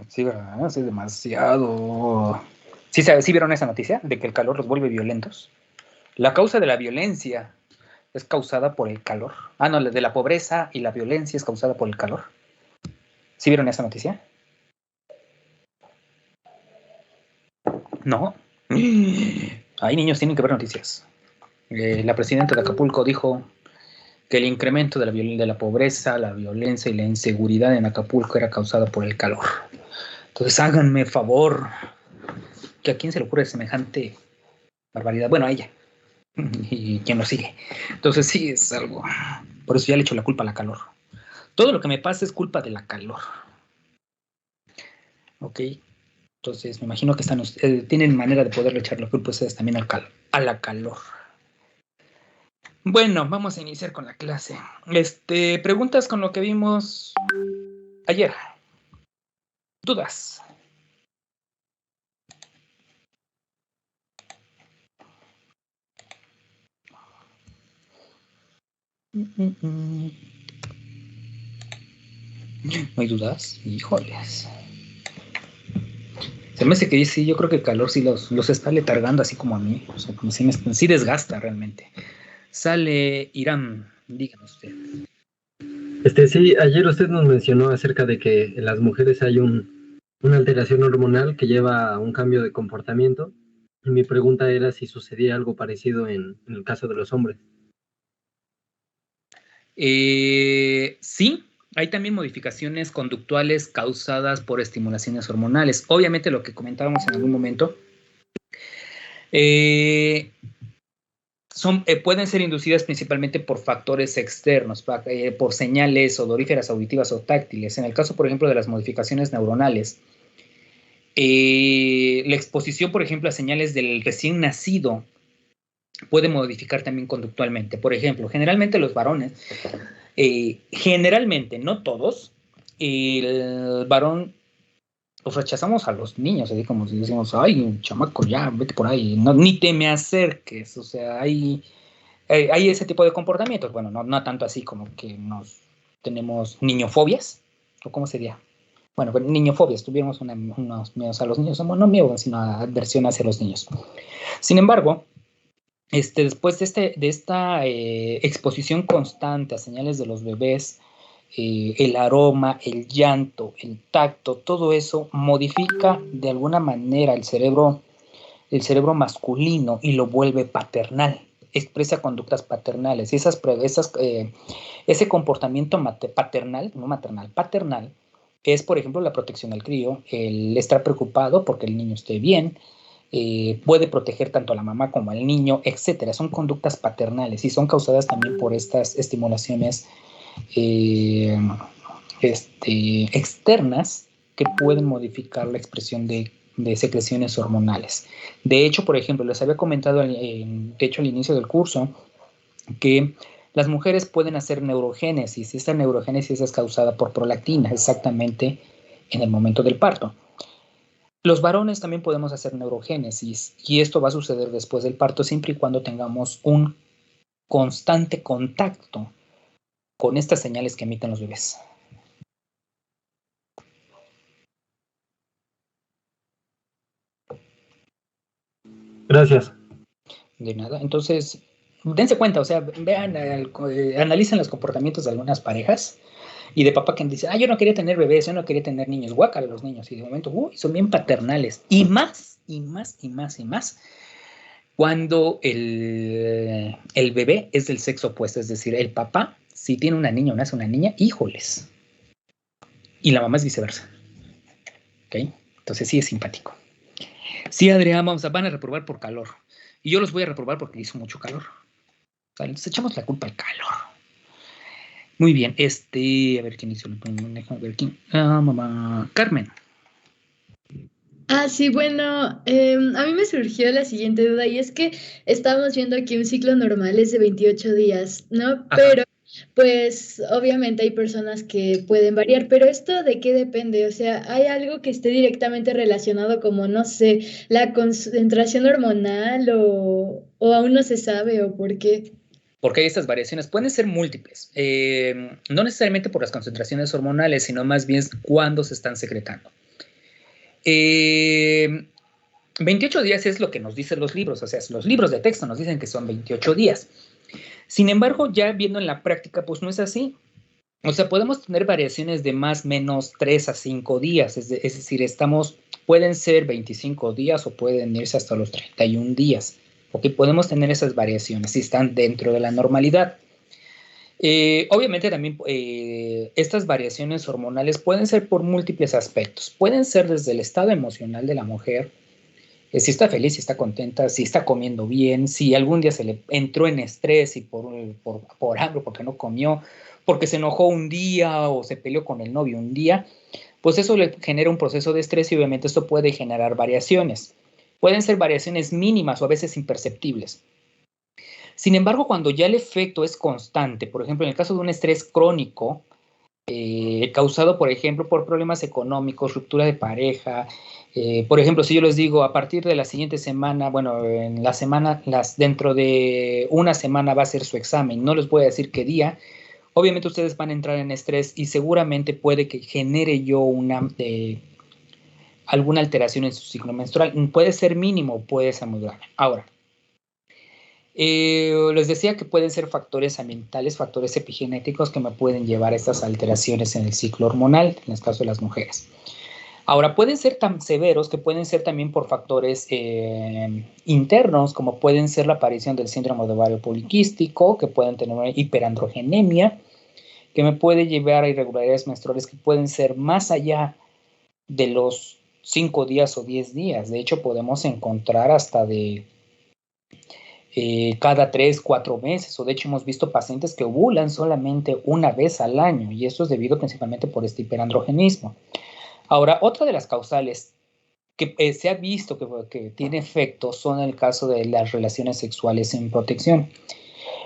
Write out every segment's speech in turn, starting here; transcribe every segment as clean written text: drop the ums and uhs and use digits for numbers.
Sí, ¿verdad? Sí, demasiado. ¿Sí, sí vieron esa noticia de que el calor los vuelve violentos? La causa de la violencia es causada por el calor. Ah, no, de la pobreza y la violencia es causada por el calor. ¿Sí vieron esa noticia? No. Ay, niños, tienen que ver noticias. La presidenta de Acapulco dijo que el incremento de la pobreza, la violencia y la inseguridad en Acapulco era causada por el calor. Entonces háganme favor, que a quién se le ocurre semejante barbaridad. Bueno, a ella y quien lo sigue. Entonces sí es algo. Por eso ya le echo la culpa a la calor. Todo lo que me pasa es culpa de la calor. Ok. Entonces me imagino que tienen manera de poderle echar la culpa ustedes también a la calor. Bueno, vamos a iniciar con la clase. Preguntas con lo que vimos ayer. Dudas. ¿No hay dudas? Híjoles. Se me hace que sí, yo creo que el calor sí los está letargando así como a mí. O sea, como sí desgasta realmente. Sale Irán, dígame usted. Sí, ayer usted nos mencionó acerca de que en las mujeres hay una alteración hormonal que lleva a un cambio de comportamiento. Y mi pregunta era si sucedía algo parecido en el caso de los hombres. Sí, hay también modificaciones conductuales causadas por estimulaciones hormonales. Obviamente lo que comentábamos en algún momento, pueden ser inducidas principalmente por factores externos, por señales odoríferas, auditivas o táctiles. En el caso, por ejemplo, de las modificaciones neuronales, la exposición, por ejemplo, a señales del recién nacido puede modificar también conductualmente. Por ejemplo, generalmente los varones, generalmente, no todos, el varón los rechazamos a los niños, así como si decimos, ay, chamaco, ya, vete por ahí, no, ni te me acerques, o sea, hay ese tipo de comportamientos, bueno, no tanto así como que tenemos niñofobias, o cómo sería. Bueno, niñofobias, tuvimos unos miedos a los niños, no miedos, sino aversión hacia los niños. Sin embargo, después de esta exposición constante a señales de los bebés, el aroma, el llanto, el tacto, todo eso modifica de alguna manera el cerebro masculino y lo vuelve paternal, expresa conductas paternales. Y ese comportamiento paternal, no maternal, paternal, es, por ejemplo, la protección al crío, el estar preocupado porque el niño esté bien, puede proteger tanto a la mamá como al niño, etcétera. Son conductas paternales y son causadas también por estas estimulaciones eh, externas que pueden modificar la expresión de secreciones hormonales. De hecho, por ejemplo, les había comentado, de hecho, al inicio del curso, que las mujeres pueden hacer neurogénesis. Esta neurogénesis es causada por prolactina, exactamente en el momento del parto. Los varones también podemos hacer neurogénesis y esto va a suceder después del parto siempre y cuando tengamos un constante contacto con estas señales que emiten los bebés. Gracias. De nada. Entonces, dense cuenta, o sea, vean, analicen los comportamientos de algunas parejas y de papá que dice, yo no quería tener bebés, yo no quería tener niños, guácala los niños. Y de momento, son bien paternales. Y más, y más, y más, y más, cuando el bebé es del sexo opuesto, es decir, el papá, si tiene una niña o nace una niña, híjoles. Y la mamá es viceversa. ¿Ok? Entonces sí es simpático. Sí, Adrián, van a reprobar por calor. Y yo los voy a reprobar porque hizo mucho calor. Entonces echamos la culpa al calor. Muy bien, a ver quién hizo el a ver quién. Mamá. Carmen. Sí, bueno, a mí me surgió la siguiente duda y es que estamos viendo que un ciclo normal es de 28 días, ¿no? Ajá. Pero, pues, obviamente hay personas que pueden variar, pero ¿esto de qué depende? O sea, ¿hay algo que esté directamente relacionado como, no sé, la concentración hormonal o aún no se sabe o por qué? Porque hay estas variaciones, pueden ser múltiples, no necesariamente por las concentraciones hormonales, sino más bien cuándo se están secretando. 28 días es lo que nos dicen los libros, o sea, los libros de texto nos dicen que son 28 días. Sin embargo, ya viendo en la práctica, pues no es así. O sea, podemos tener variaciones de más o menos 3 a 5 días, es decir, pueden ser 25 días o pueden irse hasta los 31 días. Ok, podemos tener esas variaciones si están dentro de la normalidad. Obviamente también estas variaciones hormonales pueden ser por múltiples aspectos. Pueden ser desde el estado emocional de la mujer, si está feliz, si está contenta, si está comiendo bien, si algún día se le entró en estrés y por hambre, porque no comió, porque se enojó un día o se peleó con el novio un día, pues eso le genera un proceso de estrés y obviamente esto puede generar variaciones. Pueden ser variaciones mínimas o a veces imperceptibles. Sin embargo, cuando ya el efecto es constante, por ejemplo, en el caso de un estrés crónico, causado, por ejemplo, por problemas económicos, ruptura de pareja, por ejemplo, si yo les digo, a partir de la siguiente semana, bueno, en la semana, dentro de una semana va a ser su examen, no les voy a decir qué día, obviamente ustedes van a entrar en estrés y seguramente puede que genere yo alguna alteración en su ciclo menstrual. Puede ser mínimo, puede ser muy grave. Ahora, les decía que pueden ser factores ambientales, factores epigenéticos que me pueden llevar a estas alteraciones en el ciclo hormonal, en el caso de las mujeres. Ahora, pueden ser tan severos que pueden ser también por factores internos, como pueden ser la aparición del síndrome de ovario poliquístico, que pueden tener una hiperandrogenemia, que me puede llevar a irregularidades menstruales que pueden ser más allá de los 5 días o 10 días. De hecho, podemos encontrar hasta de cada 3, 4 meses, o de hecho hemos visto pacientes que ovulan solamente una vez al año, y eso es debido principalmente por este hiperandrogenismo. Ahora, otra de las causales que se ha visto que tiene efecto son el caso de las relaciones sexuales sin protección.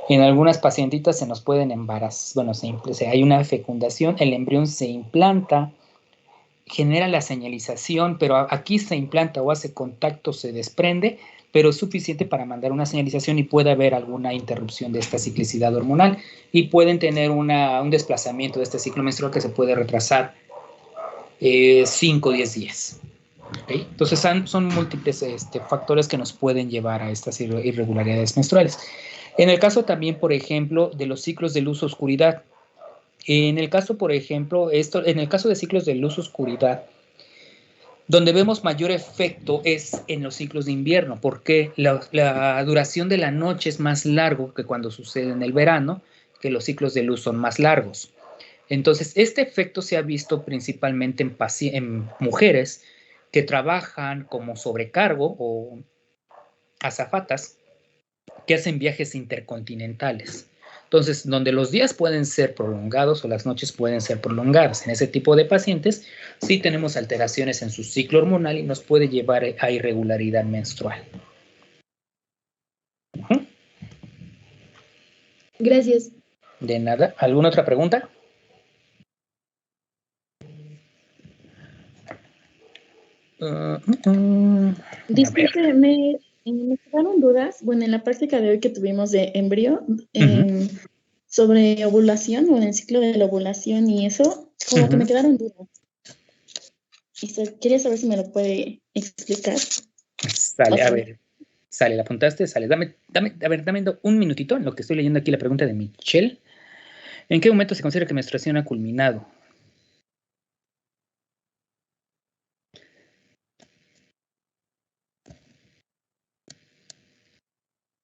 En algunas pacientitas se nos pueden embarazar, bueno, hay una fecundación, el embrión se implanta, genera la señalización, pero aquí se implanta o hace contacto, se desprende, pero es suficiente para mandar una señalización y puede haber alguna interrupción de esta ciclicidad hormonal y pueden tener un desplazamiento de este ciclo menstrual que se puede retrasar 5 o 10 días. ¿Okay? Entonces son múltiples factores que nos pueden llevar a estas irregularidades menstruales. En el caso también, por ejemplo, de los ciclos de luz-oscuridad. En el caso, por ejemplo, en el caso de ciclos de luz-oscuridad, donde vemos mayor efecto es en los ciclos de invierno, porque la duración de la noche es más largo que cuando sucede en el verano, que los ciclos de luz son más largos. Entonces, este efecto se ha visto principalmente en mujeres que trabajan como sobrecargo o azafatas que hacen viajes intercontinentales. Entonces, donde los días pueden ser prolongados o las noches pueden ser prolongadas. En ese tipo de pacientes, sí tenemos alteraciones en su ciclo hormonal y nos puede llevar a irregularidad menstrual. Gracias. De nada. ¿Alguna otra pregunta? Disculpe, me quedaron dudas, bueno, en la práctica de hoy que tuvimos de embrio, sobre ovulación o en el ciclo de la ovulación y eso, como que me quedaron dudas. Quería saber si me lo puede explicar. Sale, a ver. Sale, ¿la apuntaste? Sale. Dame un minutito en lo que estoy leyendo aquí la pregunta de Michelle. ¿En qué momento se considera que menstruación ha culminado?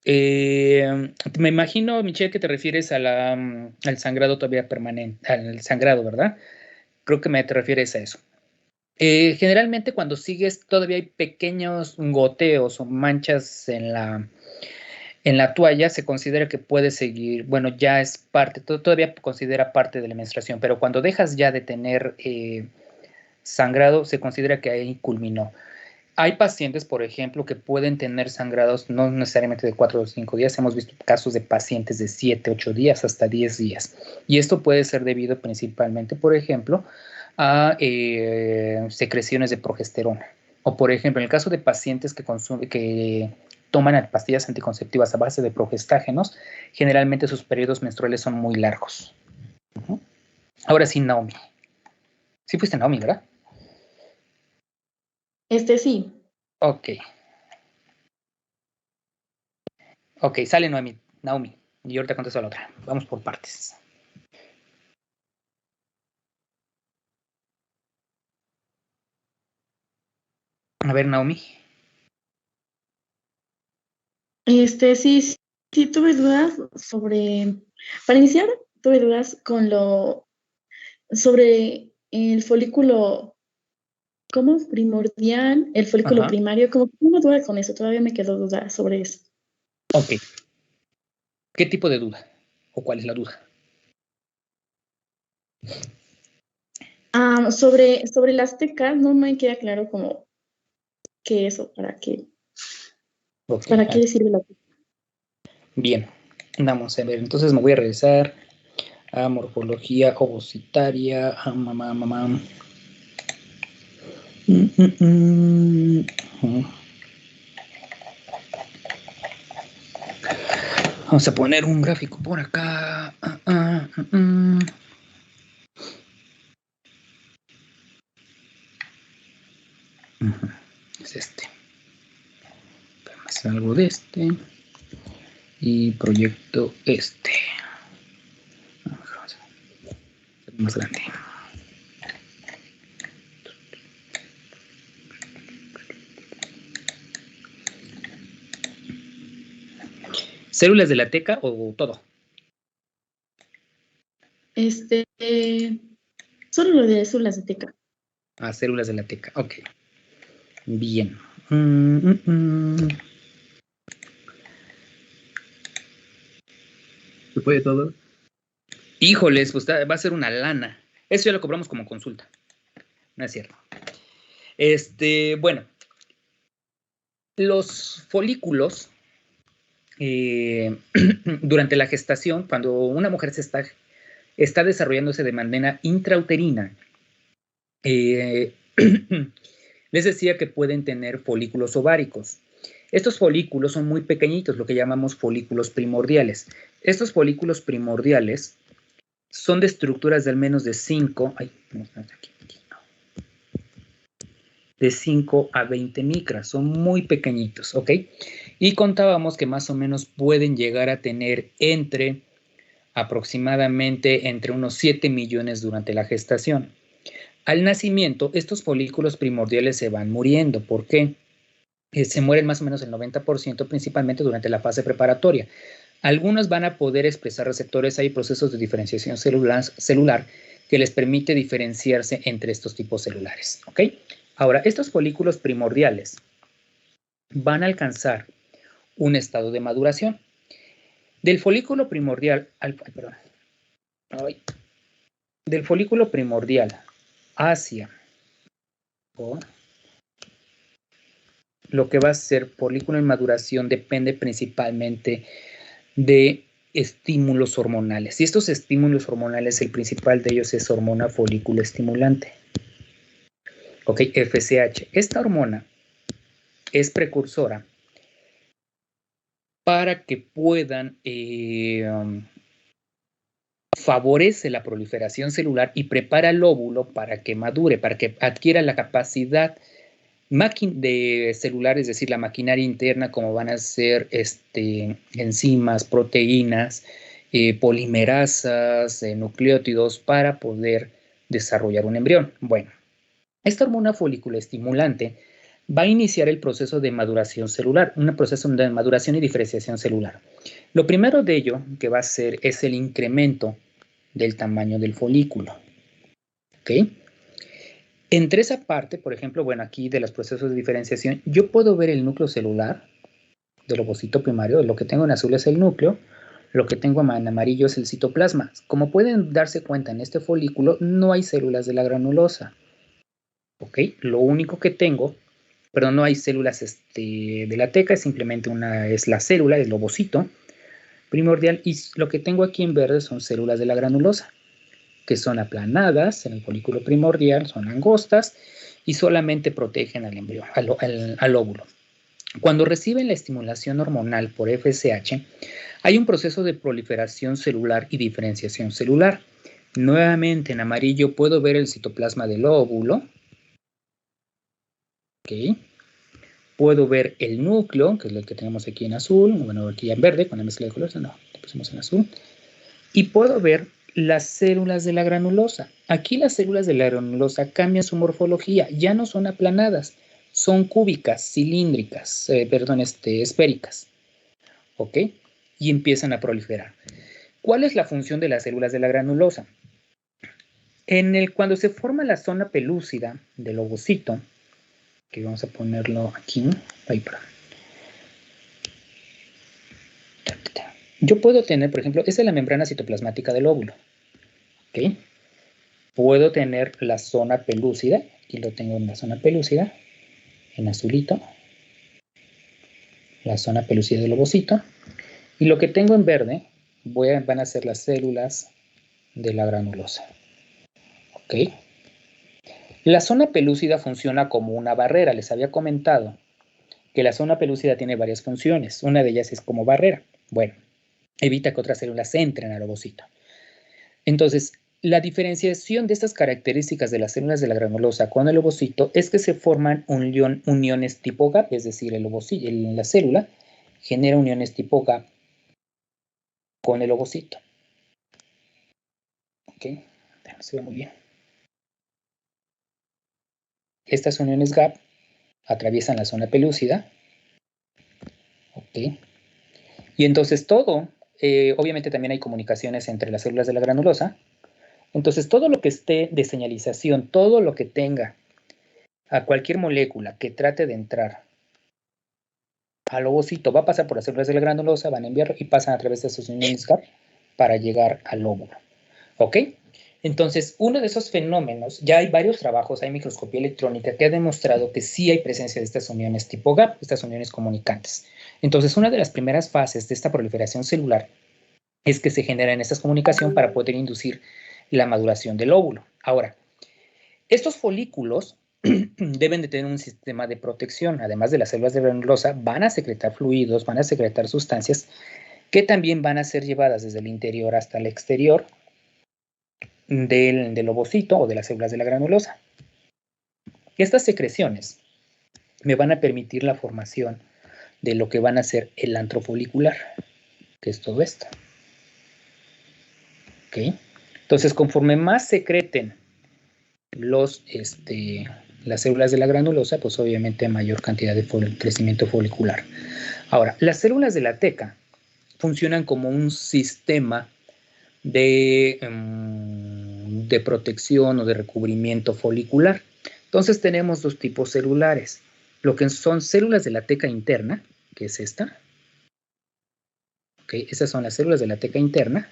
Me imagino, Michelle, que te refieres al sangrado todavía permanente, al sangrado, ¿verdad? Creo que te refieres a eso. Generalmente cuando sigues todavía hay pequeños goteos o manchas en la toalla, se considera que puede seguir, bueno, ya es parte, todavía considera parte de la menstruación, pero cuando dejas ya de tener sangrado, se considera que ahí culminó. Hay pacientes, por ejemplo, que pueden tener sangrados no necesariamente de 4 o 5 días. Hemos visto casos de pacientes de 7, 8 días, hasta 10 días. Y esto puede ser debido principalmente, por ejemplo, a secreciones de progesterona. O, por ejemplo, en el caso de pacientes que toman pastillas anticonceptivas a base de progestágenos, generalmente sus periodos menstruales son muy largos. Ahora sí, Naomi. Sí fuiste Naomi, ¿verdad? Sí. Ok. Ok, sale Naomi. Y ahorita contesto a la otra. Vamos por partes. A ver, Naomi. Sí tuve dudas para iniciar, tuve dudas sobre el folículo, ¿cómo? Primordial, el folículo primario, como que tengo duda con eso, todavía me quedó duda sobre eso. Ok. ¿Qué tipo de duda? ¿O cuál es la duda? Sobre las tecas, no me queda claro como qué eso, para qué sirve la teca. Bien, vamos a ver. Entonces me voy a regresar a morfología ovocitaria. Vamos a poner un gráfico por acá. Es este. Salgo de este. Y proyecto este. Más grande. ¿Células de la teca o todo? Solo lo de células de teca. Ah, células de la teca, ok. Bien. ¿Se puede todo? Híjoles, pues va a ser una lana. Eso ya lo cobramos como consulta. No es cierto. Bueno. Los folículos, durante la gestación, cuando una mujer está desarrollándose de manera intrauterina, les decía que pueden tener folículos ováricos. Estos folículos son muy pequeñitos, lo que llamamos folículos primordiales. Estos folículos primordiales son de estructuras de al menos de 5 a 20 micras, son muy pequeñitos, ¿ok? Y contábamos que más o menos pueden llegar a tener aproximadamente entre unos 7 millones durante la gestación. Al nacimiento, estos folículos primordiales se van muriendo. ¿Por qué? Se mueren más o menos el 90%, principalmente durante la fase preparatoria. Algunos van a poder expresar receptores, hay procesos de diferenciación celular que les permite diferenciarse entre estos tipos celulares, ¿ok? Ahora, estos folículos primordiales van a alcanzar un estado de maduración. Del folículo primordial del folículo primordial hacia lo que va a ser folículo en maduración depende principalmente de estímulos hormonales. Y estos estímulos hormonales, el principal de ellos es hormona folículo estimulante. Ok, FSH. Esta hormona es precursora para que puedan favorece la proliferación celular y prepara el óvulo para que madure, para que adquiera la capacidad de celular, es decir, la maquinaria interna, como van a ser enzimas, proteínas, polimerasas, nucleótidos, para poder desarrollar un embrión. Bueno, esta hormona folículo estimulante va a iniciar el proceso de maduración celular, un proceso de maduración y diferenciación celular. Lo primero de ello que va a hacer es el incremento del tamaño del folículo. ¿Ok? Entre esa parte, por ejemplo, bueno, aquí de los procesos de diferenciación, yo puedo ver el núcleo celular del ovocito primario. Lo que tengo en azul es el núcleo, lo que tengo en amarillo es el citoplasma. Como pueden darse cuenta, en este folículo no hay células de la granulosa. ¿Ok? Lo único que tengo, perdón, no hay células de la teca, simplemente es la célula, el ovocito primordial, y lo que tengo aquí en verde son células de la granulosa, que son aplanadas en el folículo primordial, son angostas y solamente protegen al embrión, al óvulo. Cuando reciben la estimulación hormonal por FSH, hay un proceso de proliferación celular y diferenciación celular. Nuevamente en amarillo puedo ver el citoplasma del óvulo. ¿Ok? Puedo ver el núcleo, que es lo que tenemos aquí en azul, bueno, aquí en verde, con la mezcla de colores, no, lo pusimos en azul. Y puedo ver las células de la granulosa. Aquí las células de la granulosa cambian su morfología, ya no son aplanadas, son cúbicas, cilíndricas, esféricas. ¿Ok? Y empiezan a proliferar. ¿Cuál es la función de las células de la granulosa? Cuando se forma la zona pelúcida del ovocito, que vamos a ponerlo aquí, ahí para. Yo puedo tener, por ejemplo, esa es la membrana citoplasmática del óvulo. ¿Ok? Puedo tener la zona pelúcida, aquí lo tengo en la zona pelúcida, en azulito, la zona pelúcida del ovocito, y lo que tengo en verde van a ser las células de la granulosa. ¿Ok? La zona pelúcida funciona como una barrera. Les había comentado que la zona pelúcida tiene varias funciones. Una de ellas es como barrera. Bueno, evita que otras células entren al ovocito. Entonces, la diferenciación de estas características de las células de la granulosa con el ovocito es que se forman uniones tipo gap, es decir, la célula genera uniones tipo gap con el ovocito. ¿Ok? Se ve muy bien. Estas uniones gap atraviesan la zona pelúcida. ¿Ok? Y entonces obviamente también hay comunicaciones entre las células de la granulosa. Entonces todo lo que esté de señalización, todo lo que tenga a cualquier molécula que trate de entrar al ovocito va a pasar por las células de la granulosa, van a enviar y pasan a través de esos uniones gap para llegar al óvulo. ¿Ok? Entonces, uno de esos fenómenos, ya hay varios trabajos, hay microscopía electrónica que ha demostrado que sí hay presencia de estas uniones tipo gap, estas uniones comunicantes. Entonces, una de las primeras fases de esta proliferación celular es que se generan estas comunicaciones para poder inducir la maduración del óvulo. Ahora, estos folículos deben de tener un sistema de protección. Además de las células de granulosa, van a secretar fluidos, van a secretar sustancias que también van a ser llevadas desde el interior hasta el exterior del ovocito o de las células de la granulosa. Estas secreciones me van a permitir la formación de lo que van a ser el antro folicular, que es todo esto. ¿Ok? Entonces, conforme más secreten las células de la granulosa, pues obviamente mayor cantidad de crecimiento folicular. Ahora, las células de la teca funcionan como un sistema de protección o de recubrimiento folicular. Entonces tenemos dos tipos celulares. Lo que son células de la teca interna, que es esta. ¿Okay? Esas son las células de la teca interna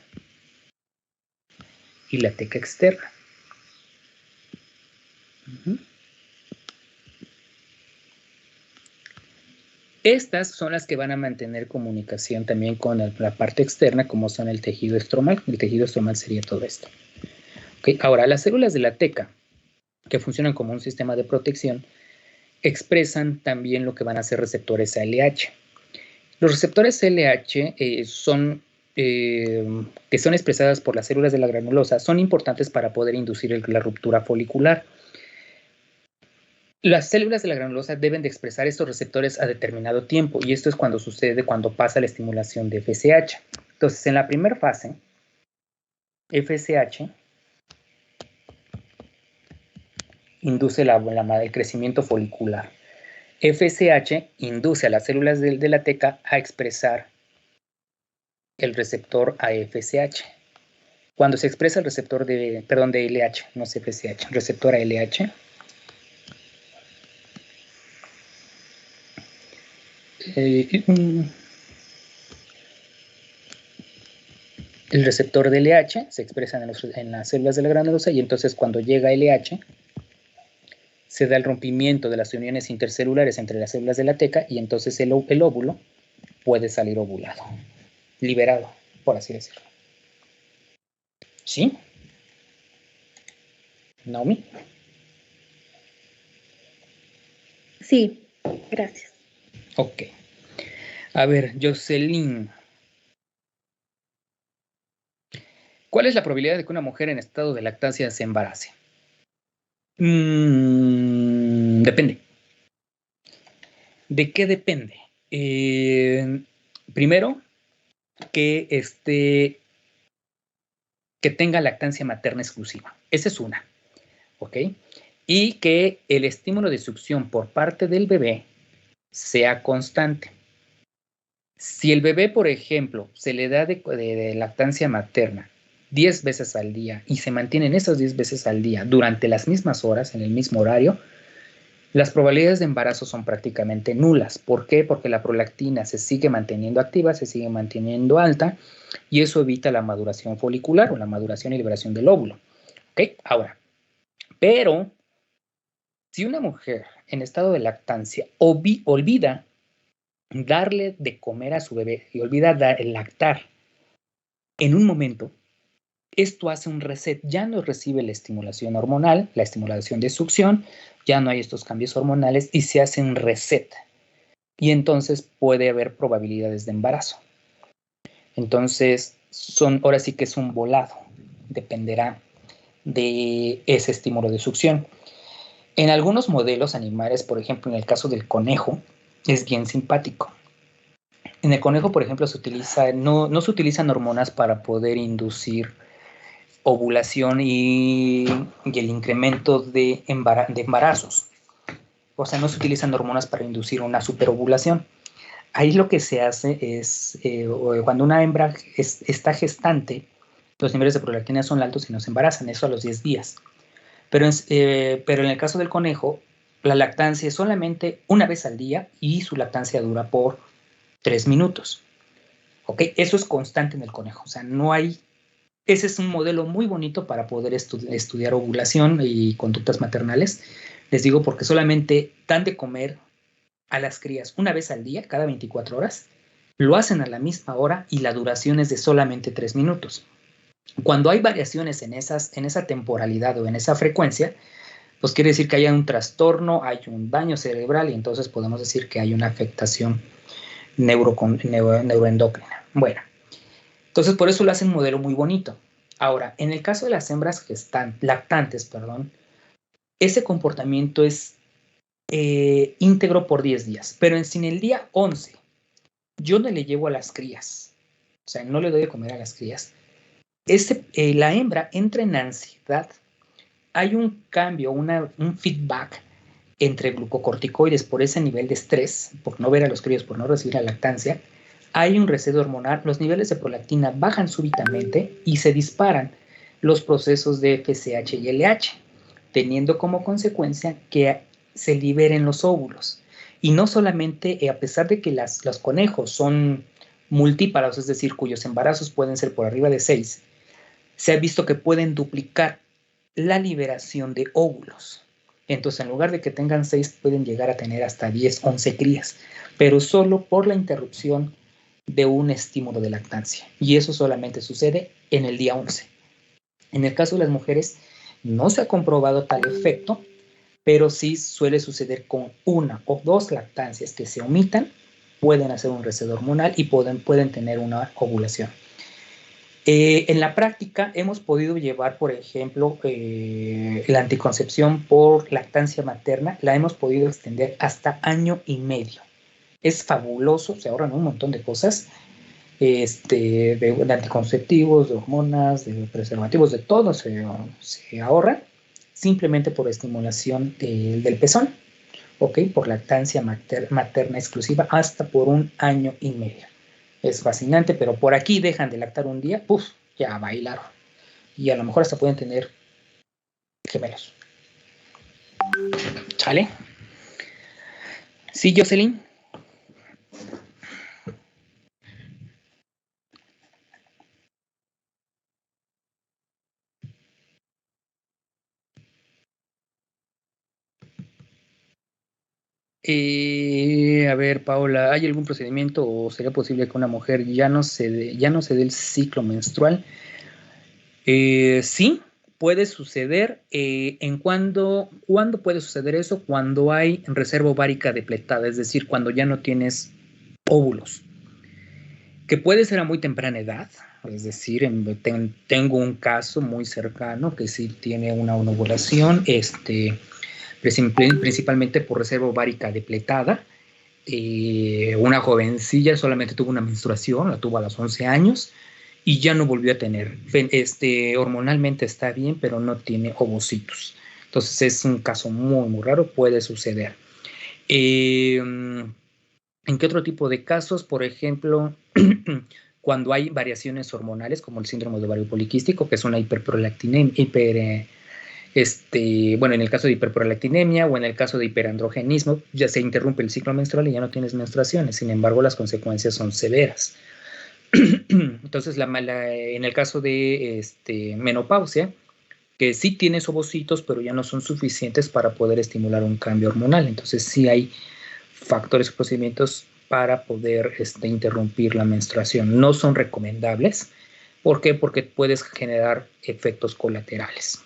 y la teca externa. Estas son las que van a mantener comunicación también con la parte externa, como son el tejido estromal. El tejido estromal sería todo esto. ¿Okay? Ahora, las células de la teca, que funcionan como un sistema de protección, expresan también lo que van a ser receptores ALH. Los receptores ALH que son expresadas por las células de la granulosa son importantes para poder inducir la ruptura folicular. Las células de la granulosa deben de expresar estos receptores a determinado tiempo, y esto es cuando sucede cuando pasa la estimulación de FSH. Entonces, en la primera fase, FSH induce el crecimiento folicular. FSH induce a las células de la teca a expresar el receptor AFSH. Cuando se expresa el receptor de LH, no es FSH, receptor ALH, el receptor de LH se expresa en las células de la granulosa, y entonces cuando llega LH se da el rompimiento de las uniones intercelulares entre las células de la teca, y entonces el óvulo puede salir ovulado, liberado, por así decirlo. ¿Sí? ¿Naomi? Sí, gracias. Ok. A ver, Jocelyn. ¿Cuál es la probabilidad de que una mujer en estado de lactancia se embarace? Depende. ¿De qué depende? Primero, que tenga lactancia materna exclusiva. Esa es una, ¿ok? Y que el estímulo de succión por parte del bebé sea constante. Si el bebé, por ejemplo, se le da de lactancia materna 10 veces al día y se mantienen esas 10 veces al día durante las mismas horas, en el mismo horario, las probabilidades de embarazo son prácticamente nulas. ¿Por qué? Porque la prolactina se sigue manteniendo activa, se sigue manteniendo alta y eso evita la maduración folicular o la maduración y liberación del óvulo. ¿Ok? Ahora, pero si una mujer en estado de lactancia olvida darle de comer a su bebé y olvida lactar en un momento, esto hace un reset, ya no recibe la estimulación hormonal, la estimulación de succión, ya no hay estos cambios hormonales y se hace un reset. Y entonces puede haber probabilidades de embarazo. Entonces, ahora sí que es un volado, dependerá de ese estímulo de succión. En algunos modelos animales, por ejemplo, en el caso del conejo, es bien simpático. En el conejo, por ejemplo, no se utilizan hormonas para poder inducir ovulación y el incremento de embarazos. O sea, no se utilizan hormonas para inducir una superovulación. Ahí lo que se hace es, cuando una hembra está gestante, los niveles de prolactina son altos y no se embarazan, eso a los 10 días. Pero en el caso del conejo, la lactancia es solamente una vez al día y su lactancia dura por 3 minutos. ¿Ok? Eso es constante en el conejo. O sea, no hay... Ese es un modelo muy bonito para poder estudiar ovulación y conductas maternales. Les digo porque solamente dan de comer a las crías una vez al día, cada 24 horas. Lo hacen a la misma hora y la duración es de solamente 3 minutos. Cuando hay variaciones en esa temporalidad o en esa frecuencia, pues quiere decir que hay un trastorno, hay un daño cerebral y entonces podemos decir que hay una afectación neuroendocrina. Bueno, entonces por eso lo hacen un modelo muy bonito. Ahora, en el caso de las hembras lactantes, ese comportamiento es íntegro por 10 días, pero en el día 11 yo no le llevo a las crías, o sea, no le doy de comer a las crías, la hembra entra en ansiedad, hay un cambio, un feedback entre glucocorticoides por ese nivel de estrés, por no ver a los críos, por no recibir la lactancia, hay un reset hormonal, los niveles de prolactina bajan súbitamente y se disparan los procesos de FSH y LH, teniendo como consecuencia que se liberen los óvulos. Y no solamente, a pesar de que los conejos son multíparos, es decir, cuyos embarazos pueden ser por arriba de 6, se ha visto que pueden duplicar la liberación de óvulos. Entonces, en lugar de que tengan 6, pueden llegar a tener hasta 10, 11 crías, pero solo por la interrupción de un estímulo de lactancia. Y eso solamente sucede en el día 11. En el caso de las mujeres, no se ha comprobado tal efecto, pero sí suele suceder con 1 o 2 lactancias que se omitan, pueden hacer un reset hormonal y pueden tener una ovulación. En la práctica hemos podido llevar, por ejemplo, la anticoncepción por lactancia materna, la hemos podido extender hasta 1 año y medio. Es fabuloso, se ahorran un montón de cosas, de anticonceptivos, de hormonas, de preservativos, de todo se ahorra simplemente por estimulación del pezón, ¿ok? Por lactancia materna exclusiva hasta por 1 año y medio. Es fascinante, pero por aquí dejan de lactar un día, ¡puf! Ya bailaron. Y a lo mejor hasta pueden tener gemelos. ¿Sale? ¿Sí, Jocelyn? A ver, Paola, ¿hay algún procedimiento o sería posible que una mujer ya no se dé el ciclo menstrual? Sí, puede suceder. ¿Cuándo puede suceder eso? Cuando hay reserva ovárica depletada, es decir, cuando ya no tienes óvulos, que puede ser a muy temprana edad. Es decir, tengo un caso muy cercano que sí tiene una ovulación, principalmente por reserva ovárica depletada. una jovencilla solamente tuvo una menstruación, la tuvo a los 11 años y ya no volvió a tener. Hormonalmente está bien, pero no tiene ovocitos. Entonces es un caso muy, muy raro, puede suceder. ¿En qué otro tipo de casos? Por ejemplo, cuando hay variaciones hormonales, como el síndrome de ovario poliquístico, que es una hiperprolactinemia, bueno, en el caso de hiperprolactinemia o en el caso de hiperandrogenismo, ya se interrumpe el ciclo menstrual y ya no tienes menstruaciones. Sin embargo, las consecuencias son severas. Entonces, en el caso de menopausia, que sí tienes ovocitos, pero ya no son suficientes para poder estimular un cambio hormonal. Entonces, sí hay factores o procedimientos para poder interrumpir la menstruación. No son recomendables. ¿Por qué? Porque puedes generar efectos colaterales.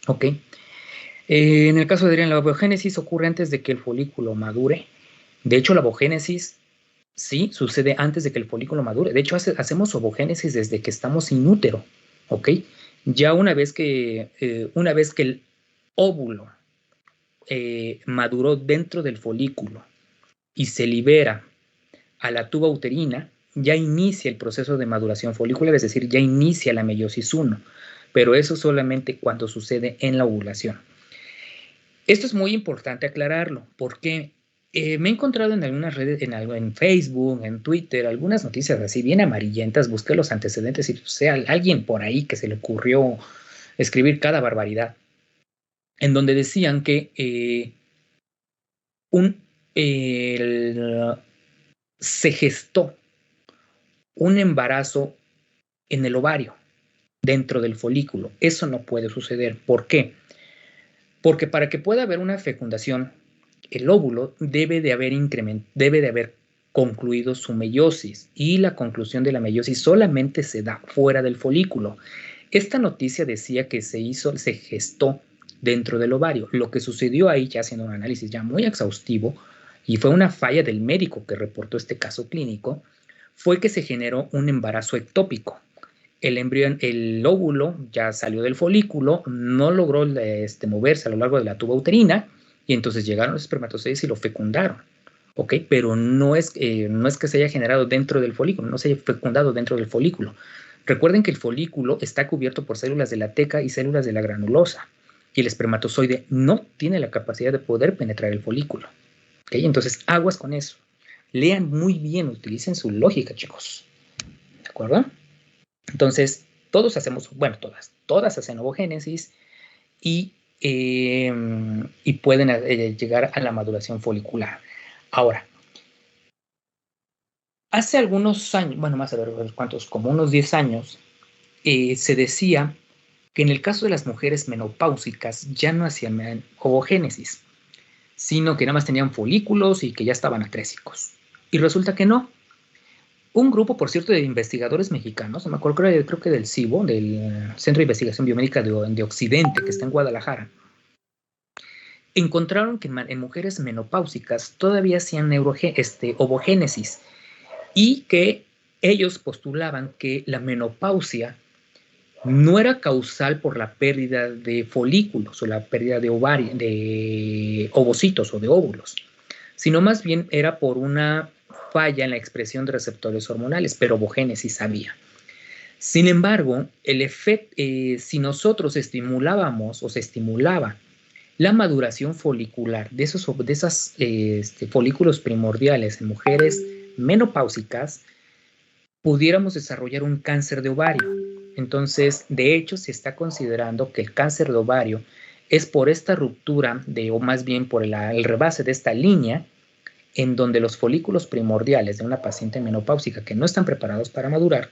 ¿Ok? En el caso de Adrián, la ovogénesis ocurre antes de que el folículo madure. De hecho, la ovogénesis sí sucede antes de que el folículo madure. De hecho, hacemos ovogénesis desde que estamos sin útero. ¿Ok? Ya una vez que el óvulo maduró dentro del folículo y se libera a la tuba uterina, ya inicia el proceso de maduración folicular, es decir, ya inicia la meiosis 1, pero eso solamente cuando sucede en la ovulación. Esto es muy importante aclararlo, porque me he encontrado en algunas redes, en Facebook, en Twitter, algunas noticias así bien amarillentas, busqué los antecedentes y sea alguien por ahí que se le ocurrió escribir cada barbaridad, en donde decían que se gestó un embarazo en el ovario, dentro del folículo. Eso no puede suceder. ¿Por qué? Porque para que pueda haber una fecundación, el óvulo debe de haber concluido su meiosis, y la conclusión de la meiosis solamente se da fuera del folículo. Esta noticia decía que se gestó dentro del ovario. Lo que sucedió ahí, ya haciendo un análisis ya muy exhaustivo, y fue una falla del médico que reportó este caso clínico, fue que se generó un embarazo ectópico. El embrión, el óvulo ya salió del folículo, no logró moverse a lo largo de la tuba uterina, y entonces llegaron los espermatozoides y lo fecundaron. ¿Ok? Pero no es que se haya generado dentro del folículo, no se haya fecundado dentro del folículo. Recuerden que el folículo está cubierto por células de la teca y células de la granulosa, y el espermatozoide no tiene la capacidad de poder penetrar el folículo. ¿Ok? Entonces, aguas con eso. Lean muy bien, utilicen su lógica, chicos. ¿De acuerdo? Entonces, todos hacemos, bueno, todas hacen ovogénesis y pueden llegar a la maduración folicular. Ahora, hace algunos años, bueno, más a ver cuántos, como unos 10 años, se decía que en el caso de las mujeres menopáusicas ya no hacían ovogénesis, sino que nada más tenían folículos y que ya estaban atrésicos. Y resulta que no. Un grupo, por cierto, de investigadores mexicanos, no me acuerdo, creo que del CIBO, del Centro de Investigación Biomédica de Occidente, que está en Guadalajara, encontraron que en mujeres menopáusicas todavía hacían ovogénesis, y que ellos postulaban que la menopausia no era causal por la pérdida de folículos o la pérdida de ovocitos o de óvulos, sino más bien era por una falla en la expresión de receptores hormonales, pero ovogénesis había. Sin embargo, si nosotros estimulábamos o se estimulaba la maduración folicular de esos folículos primordiales en mujeres menopáusicas, pudiéramos desarrollar un cáncer de ovario. Entonces, de hecho, se está considerando que el cáncer de ovario es por esta ruptura, o más bien por el rebase de esta línea, en donde los folículos primordiales de una paciente menopáusica que no están preparados para madurar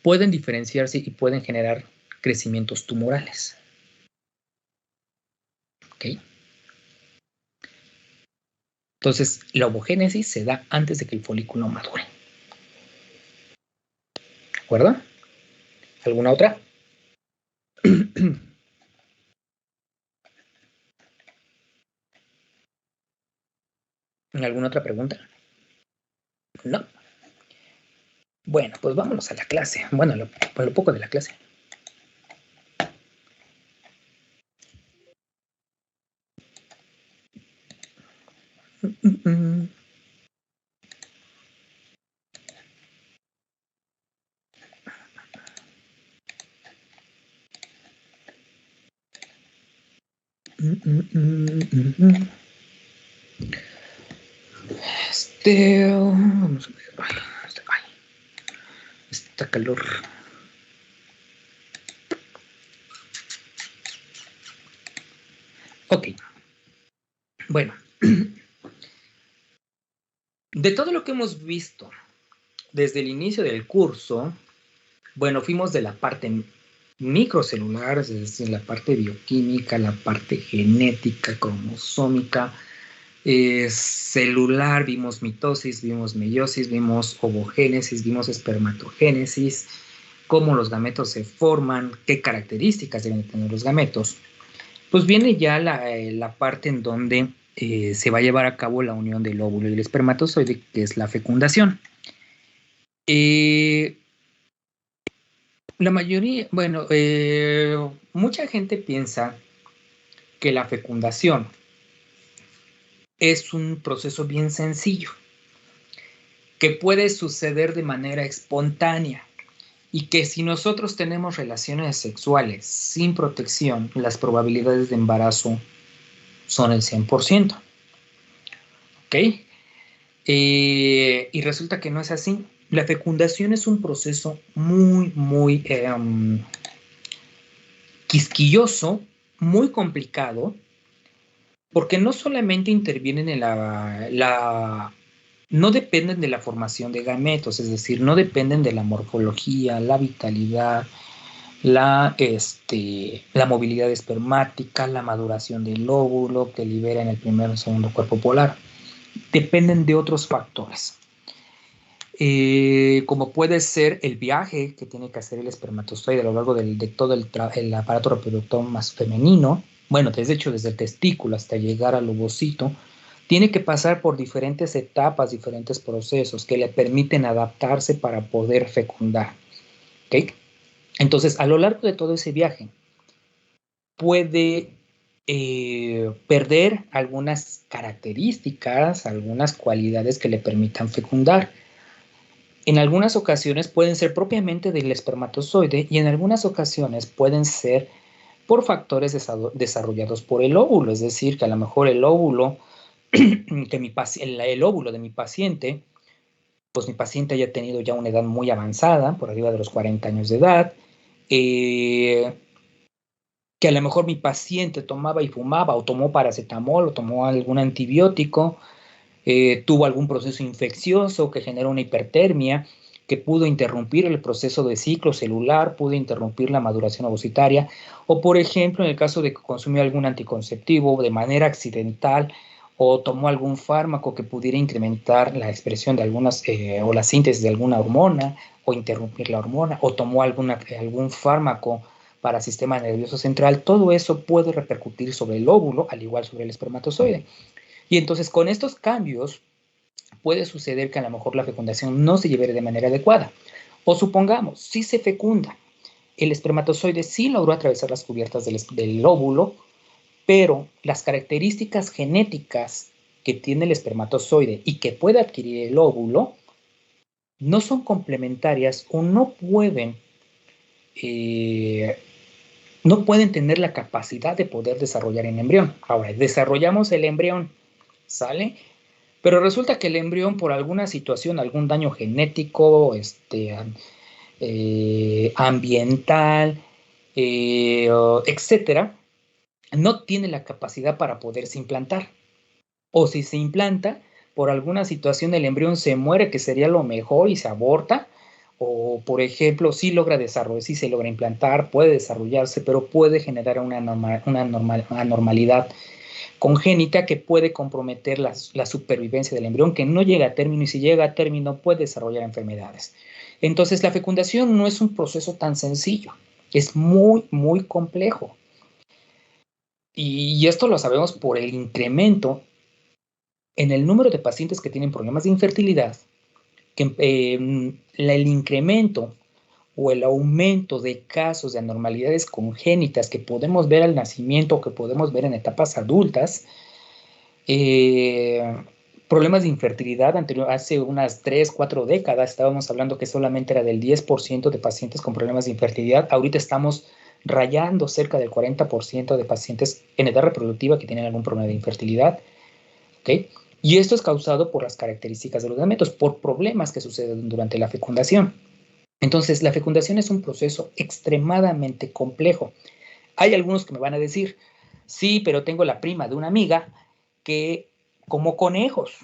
pueden diferenciarse y pueden generar crecimientos tumorales. ¿Ok? Entonces, la ovogénesis se da antes de que el folículo madure. ¿De acuerdo? ¿Alguna otra? ¿Alguna otra pregunta? No. Bueno, pues vámonos a la clase. Bueno, lo poco de la clase. Vamos a ver. Está calor. Ok. Bueno. De todo lo que hemos visto desde el inicio del curso, bueno, fuimos de la parte microcelular, es decir, la parte bioquímica, la parte genética, cromosómica, celular, vimos mitosis, vimos meiosis, vimos ovogénesis, vimos espermatogénesis, cómo los gametos se forman, qué características deben tener los gametos. Pues viene ya la parte en donde se va a llevar a cabo la unión del óvulo y el espermatozoide, que es la fecundación. La mayoría, bueno, mucha gente piensa que la fecundación es un proceso bien sencillo, que puede suceder de manera espontánea y que si nosotros tenemos relaciones sexuales sin protección, las probabilidades de embarazo son el 100%. ¿Ok? Y resulta que no es así. La fecundación es un proceso muy quisquilloso, muy complicado, porque no solamente intervienen en no dependen de la formación de gametos, es decir, no dependen de la morfología, la vitalidad, la movilidad espermática, la maduración del óvulo que libera en el primer o segundo cuerpo polar. Dependen de otros factores. Como puede ser el viaje que tiene que hacer el espermatozoide a lo largo de todo el aparato reproductor más femenino, bueno, desde el testículo hasta llegar al ovocito, tiene que pasar por diferentes etapas, diferentes procesos que le permiten adaptarse para poder fecundar. ¿Okay? Entonces, a lo largo de todo ese viaje, puede perder algunas características, algunas cualidades que le permitan fecundar. En algunas ocasiones pueden ser propiamente del espermatozoide y en algunas ocasiones pueden ser por factores desarrollados por el óvulo, es decir, que a lo mejor el óvulo, el óvulo de mi paciente, pues mi paciente haya tenido ya una edad muy avanzada, por arriba de los 40 años de edad, que a lo mejor mi paciente tomaba y fumaba o tomó paracetamol o tomó algún antibiótico, tuvo algún proceso infeccioso que generó una hipertermia, que pudo interrumpir el proceso de ciclo celular, pudo interrumpir la maduración ovocitaria, o por ejemplo, en el caso de que consumió algún anticonceptivo de manera accidental, o tomó algún fármaco que pudiera incrementar la expresión de algunas, o la síntesis de alguna hormona, o interrumpir la hormona, o tomó algún fármaco para el sistema nervioso central, todo eso puede repercutir sobre el óvulo, al igual sobre el espermatozoide. Y entonces con estos cambios puede suceder que a lo mejor la fecundación no se lleve de manera adecuada. O supongamos, si se fecunda, el espermatozoide sí logró atravesar las cubiertas del óvulo, pero las características genéticas que tiene el espermatozoide y que puede adquirir el óvulo no son complementarias o no pueden tener la capacidad de poder desarrollar el embrión. Ahora, desarrollamos el embrión, ¿sale? Pero resulta que el embrión, por alguna situación, algún daño genético, ambiental, etcétera, no tiene la capacidad para poderse implantar. O si se implanta, por alguna situación el embrión se muere, que sería lo mejor, y se aborta. O, por ejemplo, sí logra desarrollar, sí se logra implantar, puede desarrollarse, pero puede generar una anormalidad congénita que puede comprometer la supervivencia del embrión, que no llega a término, y si llega a término puede desarrollar enfermedades. Entonces, la fecundación no es un proceso tan sencillo, es muy complejo. Y esto lo sabemos por el incremento en el número de pacientes que tienen problemas de infertilidad, que el incremento o el aumento de casos de anormalidades congénitas que podemos ver al nacimiento o que podemos ver en etapas adultas, problemas de infertilidad hace unas 3, 4 décadas estábamos hablando que solamente era del 10% de pacientes con problemas de infertilidad. Ahorita estamos rayando cerca del 40% de pacientes en edad reproductiva que tienen algún problema de infertilidad. ¿Okay? Y esto es causado por las características de los gametos, por problemas que suceden durante la fecundación. Entonces, la fecundación es un proceso extremadamente complejo. Hay algunos que me van a decir, sí, pero tengo la prima de una amiga que como conejos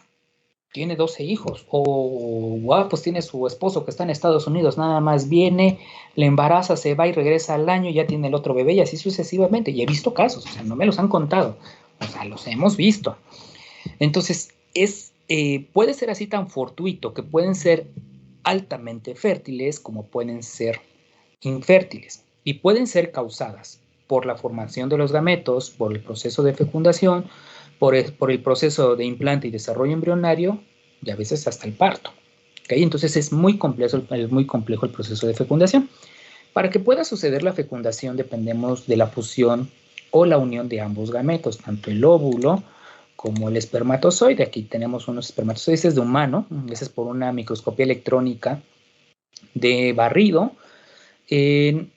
tiene 12 hijos, o pues tiene su esposo que está en Estados Unidos, nada más viene, le embaraza, se va y regresa al año, ya tiene el otro bebé y así sucesivamente. Y he visto casos, o sea, no me los han contado, o sea, los hemos visto. Entonces, puede ser así tan fortuito que pueden ser altamente fértiles como pueden ser infértiles y pueden ser causadas por la formación de los gametos, por el proceso de fecundación, por el proceso de implante y desarrollo embrionario y a veces hasta el parto. ¿Okay? Entonces es muy complejo el proceso de fecundación. Para que pueda suceder la fecundación dependemos de la fusión o la unión de ambos gametos, tanto el óvulo como el espermatozoide. Aquí tenemos unos espermatozoides de humano, ese es por una microscopía electrónica de barrido. En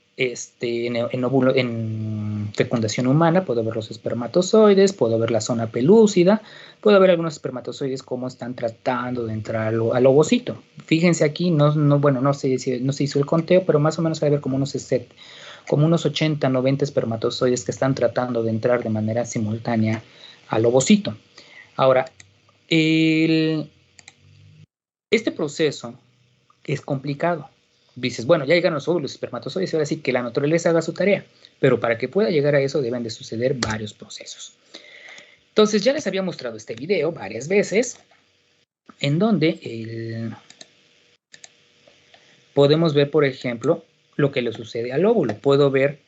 fecundación humana puedo ver los espermatozoides, puedo ver la zona pelúcida, puedo ver algunos espermatozoides cómo están tratando de entrar al ovocito. Fíjense aquí, no se hizo el conteo, pero más o menos hay que ver como unos 80, 90 espermatozoides que están tratando de entrar de manera simultánea al ovocito. Ahora, este proceso es complicado. Dices, bueno, ya llegaron los óvulos, los espermatozoides, ahora sí que la naturaleza haga su tarea. Pero para que pueda llegar a eso deben de suceder varios procesos. Entonces, ya les había mostrado este video varias veces, en donde podemos ver, por ejemplo, lo que le sucede al óvulo. Puedo ver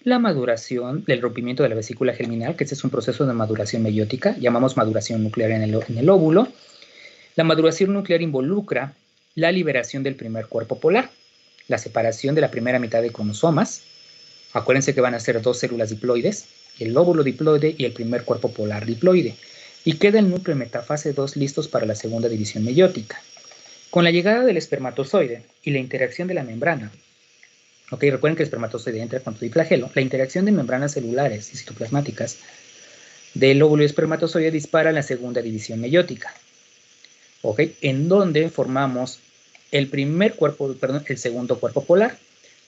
la maduración del rompimiento de la vesícula germinal, que este es un proceso de maduración meiótica, llamamos maduración nuclear en el óvulo. La maduración nuclear involucra la liberación del primer cuerpo polar, la separación de la primera mitad de cromosomas. Acuérdense que van a ser 2 células diploides, el óvulo diploide y el primer cuerpo polar diploide. Y queda el núcleo en metafase 2 listos para la segunda división meiótica. Con la llegada del espermatozoide y la interacción de la membrana, recuerden que el espermatozoide entra con flagelo, la interacción de membranas celulares y citoplasmáticas del óvulo y espermatozoide dispara la segunda división meiótica, en donde formamos el segundo cuerpo polar.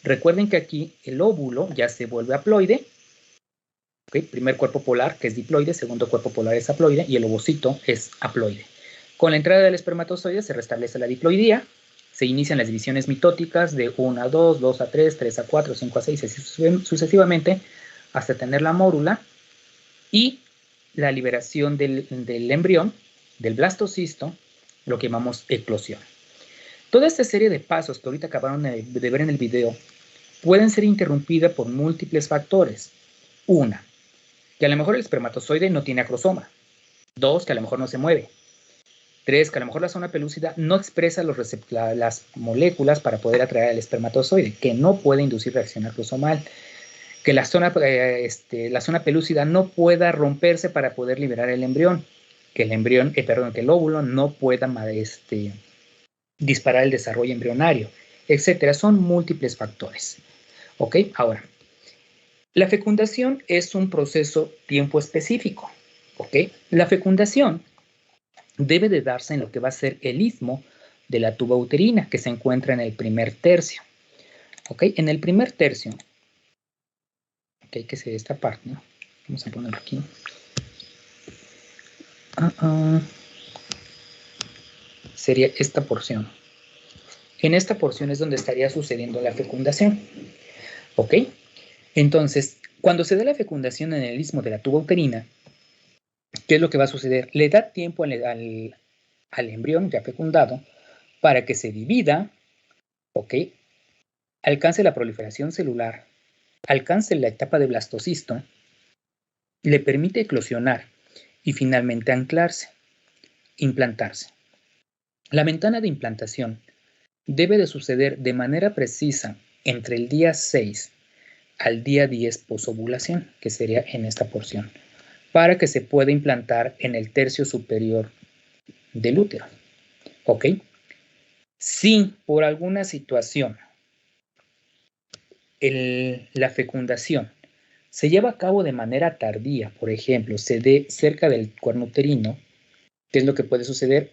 Recuerden que aquí el óvulo ya se vuelve haploide, primer cuerpo polar que es diploide, segundo cuerpo polar es haploide y el ovocito es haploide. Con la entrada del espermatozoide se restablece la diploidía, se inician las divisiones mitóticas de 1 a 2, 2 a 3, 3 a 4, 5 a 6, así sucesivamente, hasta tener la mórula y la liberación del embrión, del blastocisto, lo que llamamos eclosión. Toda esta serie de pasos que ahorita acabaron de ver en el video pueden ser interrumpidas por múltiples factores. 1, que a lo mejor el espermatozoide no tiene acrosoma. 2, que a lo mejor no se mueve. 3, que a lo mejor la zona pelúcida no expresa las moléculas para poder atraer al espermatozoide, que no puede inducir reacción acrosomal. Que la zona pelúcida no pueda romperse para poder liberar el embrión. Que el óvulo no pueda disparar el desarrollo embrionario, etcétera. Son múltiples factores. Ahora, la fecundación es un proceso tiempo específico. La fecundación debe de darse en lo que va a ser el istmo de la tuba uterina, que se encuentra en el primer tercio. En el primer tercio, que es esta parte, ¿no? Vamos a ponerlo aquí. Sería esta porción. En esta porción es donde estaría sucediendo la fecundación. Entonces, cuando se da la fecundación en el istmo de la tuba uterina, ¿qué es lo que va a suceder? Le da tiempo al embrión ya fecundado para que se divida, alcance la proliferación celular, alcance la etapa de blastocisto, le permite eclosionar y finalmente anclarse, implantarse. La ventana de implantación debe de suceder de manera precisa entre el día 6 al día 10 posovulación, que sería en esta porción, para que se pueda implantar en el tercio superior del útero. ¿Ok? Si por alguna situación la fecundación se lleva a cabo de manera tardía, por ejemplo, se dé cerca del cuerno uterino, ¿qué es lo que puede suceder?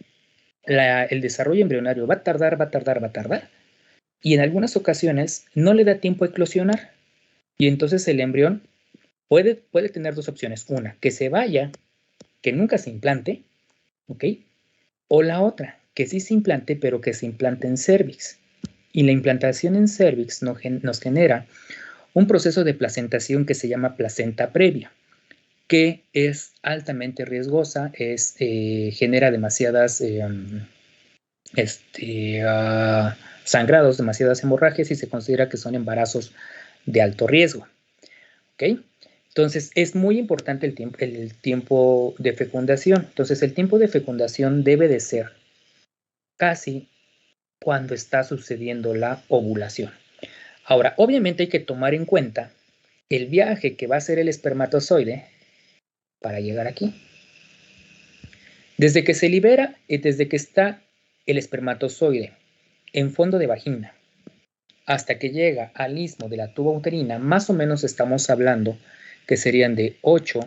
El desarrollo embrionario va a tardar, y en algunas ocasiones no le da tiempo a eclosionar, y entonces el embrión puede tener dos opciones: una, que se vaya, que nunca se implante, ¿ok? O la otra, que sí se implante, pero que se implante en cérvix. Y la implantación en cérvix nos genera un proceso de placentación que se llama placenta previa, que es altamente riesgosa, genera demasiadas sangrados, demasiadas hemorragias, y se considera que son embarazos de alto riesgo. ¿Ok? Entonces, es muy importante el tiempo de fecundación. Entonces, el tiempo de fecundación debe de ser casi cuando está sucediendo la ovulación. Ahora, obviamente hay que tomar en cuenta el viaje que va a hacer el espermatozoide para llegar aquí. Desde que se libera, desde que está el espermatozoide en fondo de vagina hasta que llega al istmo de la tuba uterina, más o menos estamos hablando que serían de 8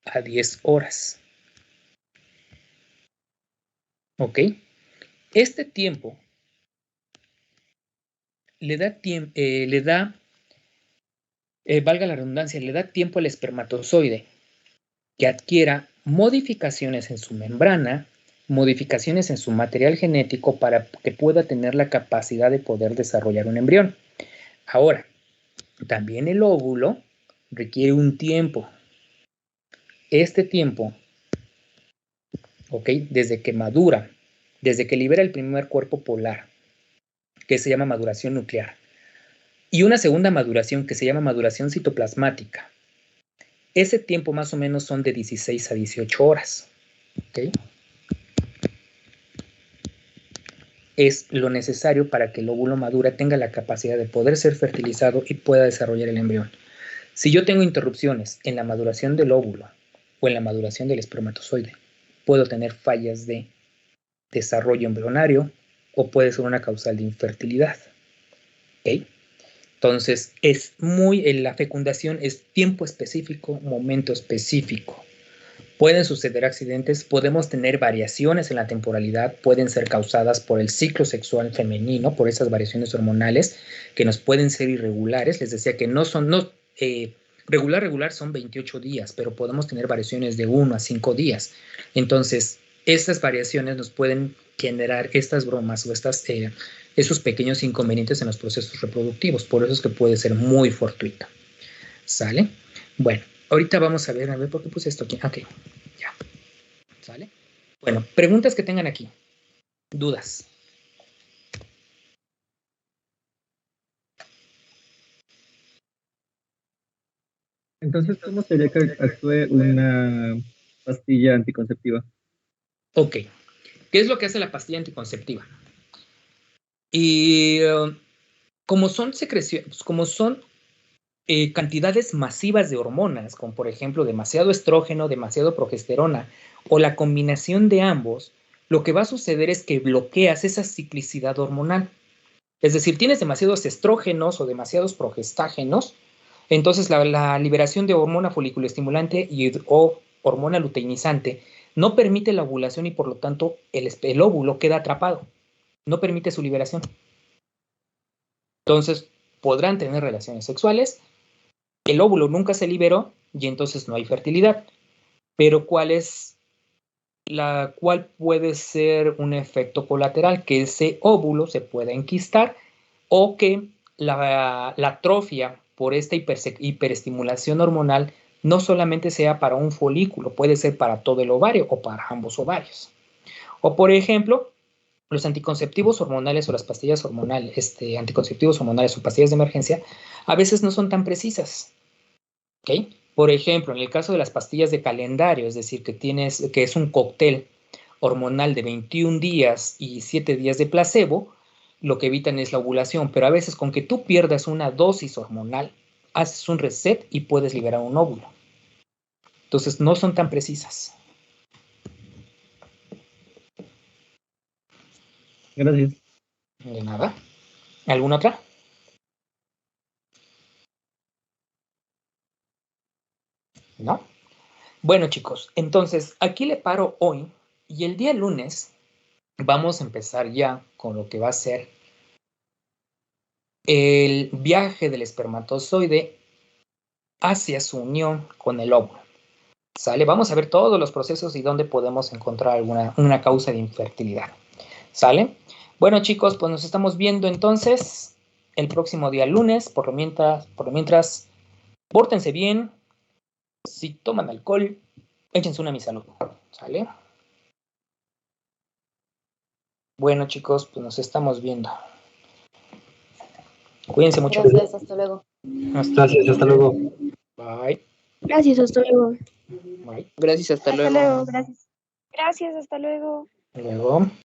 a 10 horas. ¿Ok? Este tiempo valga la redundancia, le da tiempo al espermatozoide que adquiera modificaciones en su membrana, modificaciones en su material genético para que pueda tener la capacidad de poder desarrollar un embrión. Ahora, también el óvulo requiere un tiempo. Este tiempo, ¿ok? Desde que madura, desde que libera el primer cuerpo polar, que se llama maduración nuclear, y una segunda maduración que se llama maduración citoplasmática. Ese tiempo más o menos son de 16 a 18 horas. ¿Ok? Es lo necesario para que el óvulo madura tenga la capacidad de poder ser fertilizado y pueda desarrollar el embrión. Si yo tengo interrupciones en la maduración del óvulo o en la maduración del espermatozoide, puedo tener fallas de desarrollo embrionario o puede ser una causal de infertilidad. ¿Ok? Entonces, la fecundación es tiempo específico, momento específico. Pueden suceder accidentes, podemos tener variaciones en la temporalidad, pueden ser causadas por el ciclo sexual femenino, por esas variaciones hormonales que nos pueden ser irregulares. Les decía que regular son 28 días, pero podemos tener variaciones de 1 a 5 días. Entonces, estas variaciones nos pueden generar estas bromas o esos pequeños inconvenientes en los procesos reproductivos. Por eso es que puede ser muy fortuita. ¿Sale? Bueno, ahorita vamos a ver por qué puse esto aquí. Ok, ya. ¿Sale? Bueno, preguntas que tengan aquí. Dudas. Entonces, ¿cómo sería que actúe una pastilla anticonceptiva? Ok. ¿Qué es lo que hace la pastilla anticonceptiva? Y como son secreciones, como son cantidades masivas de hormonas, como por ejemplo demasiado estrógeno, demasiado progesterona o la combinación de ambos, lo que va a suceder es que bloqueas esa ciclicidad hormonal. Es decir, tienes demasiados estrógenos o demasiados progestágenos, entonces la liberación de hormona foliculoestimulante o hormona luteinizante no permite la ovulación y por lo tanto el óvulo queda atrapado, no permite su liberación. Entonces podrán tener relaciones sexuales, el óvulo nunca se liberó y entonces no hay fertilidad. Pero ¿cuál puede ser un efecto colateral? Que ese óvulo se pueda enquistar o que la atrofia por esta hiperestimulación hormonal no solamente sea para un folículo, puede ser para todo el ovario o para ambos ovarios. O por ejemplo, los anticonceptivos hormonales o las pastillas hormonales, anticonceptivos hormonales o pastillas de emergencia, a veces no son tan precisas. ¿Ok? Por ejemplo, en el caso de las pastillas de calendario, es decir, que es un cóctel hormonal de 21 días y 7 días de placebo, lo que evitan es la ovulación, pero a veces con que tú pierdas una dosis hormonal, haces un reset y puedes liberar un óvulo. Entonces, no son tan precisas. Gracias. De nada. ¿Alguna otra? ¿No? Bueno, chicos, entonces aquí le paro hoy y el día lunes vamos a empezar ya con lo que va a ser el viaje del espermatozoide hacia su unión con el óvulo. ¿Sale? Vamos a ver todos los procesos y dónde podemos encontrar una causa de infertilidad. ¿Sale? Bueno, chicos, pues nos estamos viendo entonces el próximo día lunes. Por lo mientras, pórtense bien. Si toman alcohol, échense una a mi salud. ¿Sale? Bueno, chicos, pues nos estamos viendo. Cuídense mucho. Gracias, hasta luego. Gracias, hasta luego. Bye. Gracias, hasta luego. Bye. Gracias, hasta Hasta luego. luego, gracias. Gracias, hasta luego. Luego.